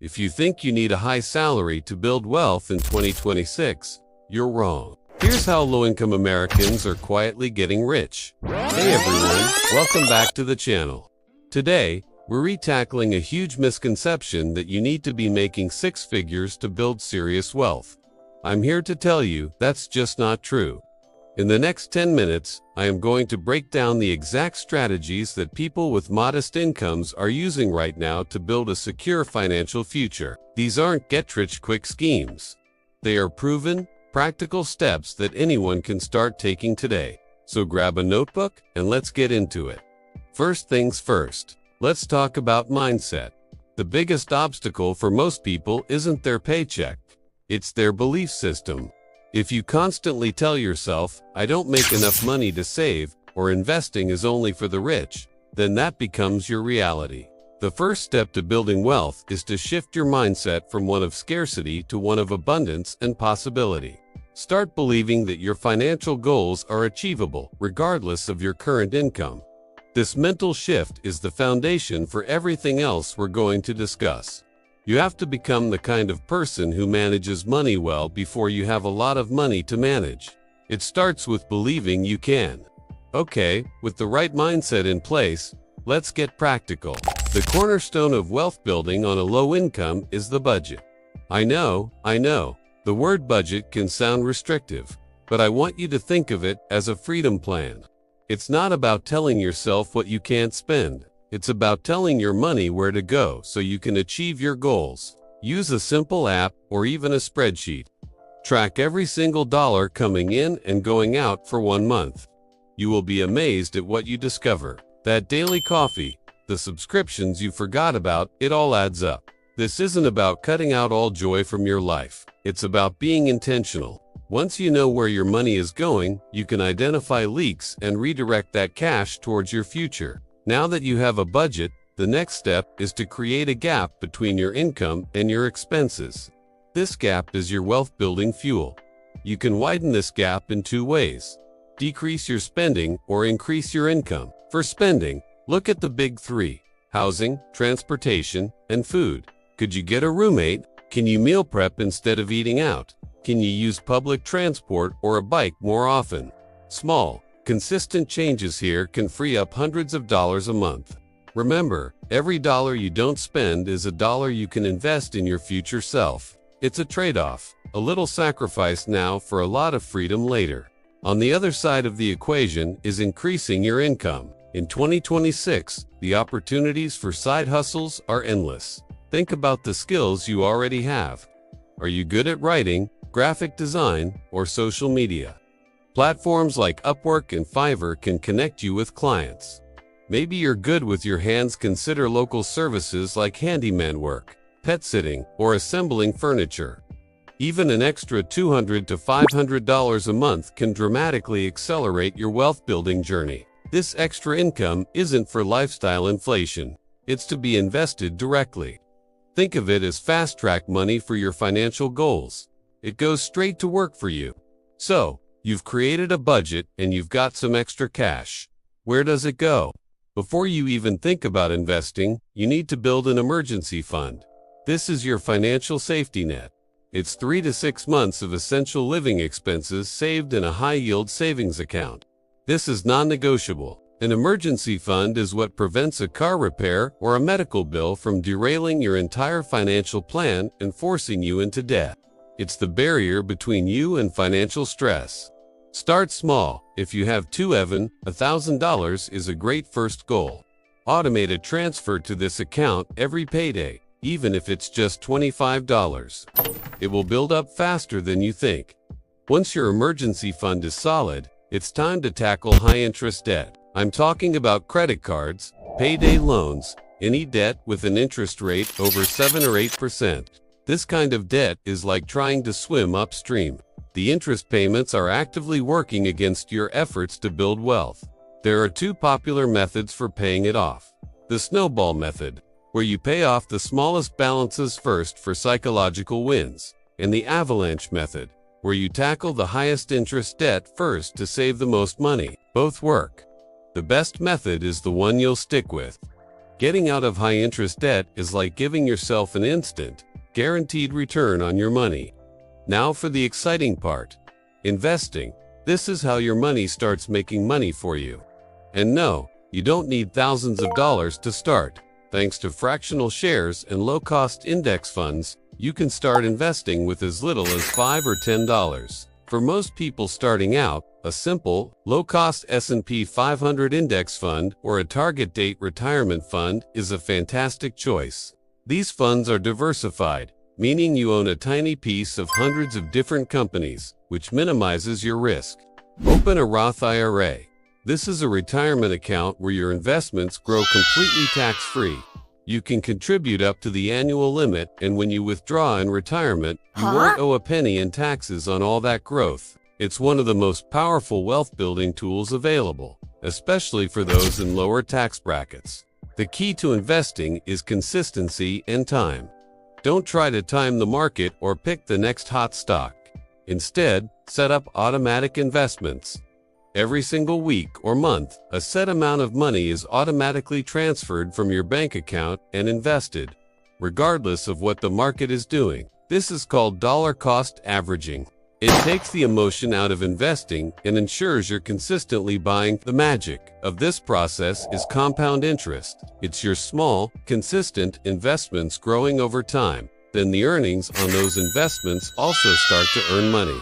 If you think you need a high salary to build wealth in 2026, you're wrong. Here's how low-income Americans are quietly getting rich. Hey everyone, welcome back to the channel. Today, we're re-tackling a huge misconception that you need to be making six figures to build serious wealth. I'm here to tell you that's just not true. In the next 10 minutes, I am going to break down the exact strategies that people with modest incomes are using right now to build a secure financial future. These aren't get-rich-quick schemes. They are proven, practical steps that anyone can start taking today. So grab a notebook and let's get into it. First things first, let's talk about mindset. The biggest obstacle for most people isn't their paycheck. It's their belief system. If you constantly tell yourself, I don't make enough money to save, or investing is only for the rich, then that becomes your reality. The first step to building wealth is to shift your mindset from one of scarcity to one of abundance and possibility. Start believing that your financial goals are achievable, regardless of your current income. This mental shift is the foundation for everything else we're going to discuss. You have to become the kind of person who manages money well before you have a lot of money to manage. It starts with believing you can. Okay, with the right mindset in place, let's get practical. The cornerstone of wealth building on a low income is the budget. I know, the word budget can sound restrictive, but I want you to think of it as a freedom plan. It's not about telling yourself what you can't spend. It's about telling your money where to go so you can achieve your goals. Use a simple app or even a spreadsheet. Track every single dollar coming in and going out for 1 month. You will be amazed at what you discover. That daily coffee, the subscriptions you forgot about, it all adds up. This isn't about cutting out all joy from your life. It's about being intentional. Once you know where your money is going, you can identify leaks and redirect that cash towards your future. Now that you have a budget, the next step is to create a gap between your income and your expenses. This gap is your wealth-building fuel. You can widen this gap in 2 ways. Decrease your spending or increase your income. For spending, look at the big 3: housing, transportation, and food. Could you get a roommate? Can you meal prep instead of eating out? Can you use public transport or a bike more often? Small, consistent changes here can free up hundreds of dollars a month. Remember, every dollar you don't spend is a dollar you can invest in your future self. It's a trade-off, a little sacrifice now for a lot of freedom later. On the other side of the equation is increasing your income. In 2026, the opportunities for side hustles are endless. Think about the skills you already have. Are you good at writing, graphic design, or social media? Platforms like Upwork and Fiverr can connect you with clients. Maybe you're good with your hands. Consider local services like handyman work, pet sitting, or assembling furniture. Even an extra $200 to $500 a month can dramatically accelerate your wealth-building journey. This extra income isn't for lifestyle inflation. It's to be invested directly. Think of it as fast-track money for your financial goals. It goes straight to work for you. So, you've created a budget and you've got some extra cash. Where does it go? Before you even think about investing, you need to build an emergency fund. This is your financial safety net. It's 3 to 6 months of essential living expenses saved in a high-yield savings account. This is non-negotiable. An emergency fund is what prevents a car repair or a medical bill from derailing your entire financial plan and forcing you into debt. It's the barrier between you and financial stress. Start small. If you have $1,000 is a great first goal. Automate a transfer to this account every payday, even if it's just $25. It will build up faster than you think. Once your emergency fund is solid, it's time to tackle high-interest debt. I'm talking about credit cards, payday loans, any debt with an interest rate over 7 or 8%. This kind of debt is like trying to swim upstream. The interest payments are actively working against your efforts to build wealth. There are 2 popular methods for paying it off. The snowball method, where you pay off the smallest balances first for psychological wins, and the avalanche method, where you tackle the highest interest debt first to save the most money. Both work. The best method is the one you'll stick with. Getting out of high-interest debt is like giving yourself an instant, guaranteed return on your money. Now for the exciting part. Investing. This is how your money starts making money for you. And no, you don't need thousands of dollars to start. Thanks to fractional shares and low-cost index funds, you can start investing with as little as $5 or $10. For most people starting out, a simple, low-cost S&P 500 index fund or a target date retirement fund is a fantastic choice. These funds are diversified, meaning you own a tiny piece of hundreds of different companies, which minimizes your risk. Open a Roth IRA. This is a retirement account where your investments grow completely tax-free. You can contribute up to the annual limit, and when you withdraw in retirement, you won't owe a penny in taxes on all that growth. It's one of the most powerful wealth-building tools available, especially for those in lower tax brackets. The key to investing is consistency and time. Don't try to time the market or pick the next hot stock. Instead, set up automatic investments. Every single week or month, a set amount of money is automatically transferred from your bank account and invested, regardless of what the market is doing. This is called dollar-cost averaging. It takes the emotion out of investing and ensures you're consistently buying. The magic of this process is compound interest. It's your small, consistent investments growing over time. Then the earnings on those investments also start to earn money.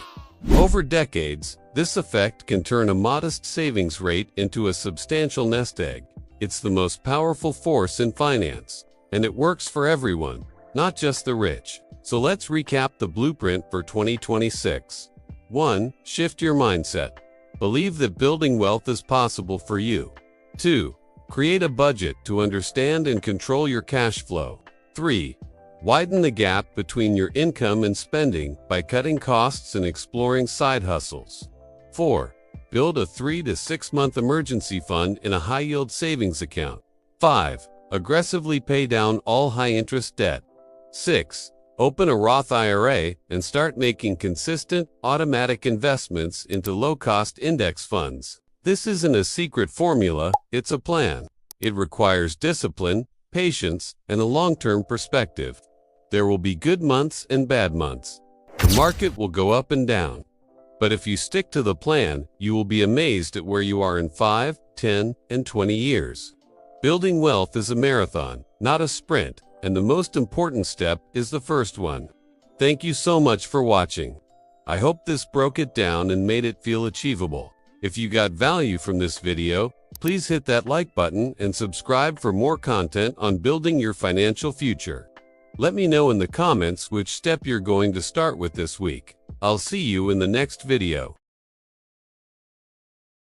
Over decades, this effect can turn a modest savings rate into a substantial nest egg. It's the most powerful force in finance, and it works for everyone, not just the rich. So let's recap the blueprint for 2026. 1. Shift your mindset. Believe that building wealth is possible for you. 2. Create a budget to understand and control your cash flow. 3. Widen the gap between your income and spending by cutting costs and exploring side hustles. 4. Build a 3 to 6 month emergency fund in a high-yield savings account. 5. Aggressively pay down all high-interest debt. 6. Open a Roth IRA and start making consistent, automatic investments into low-cost index funds. This isn't a secret formula, it's a plan. It requires discipline, patience, and a long-term perspective. There will be good months and bad months. The market will go up and down. But if you stick to the plan, you will be amazed at where you are in 5, 10, and 20 years. Building wealth is a marathon, not a sprint, and the most important step is the first one. Thank you so much for watching. I hope this broke it down and made it feel achievable. If you got value from this video, please hit that like button and subscribe for more content on building your financial future. Let me know in the comments which step you're going to start with this week. I'll see you in the next video.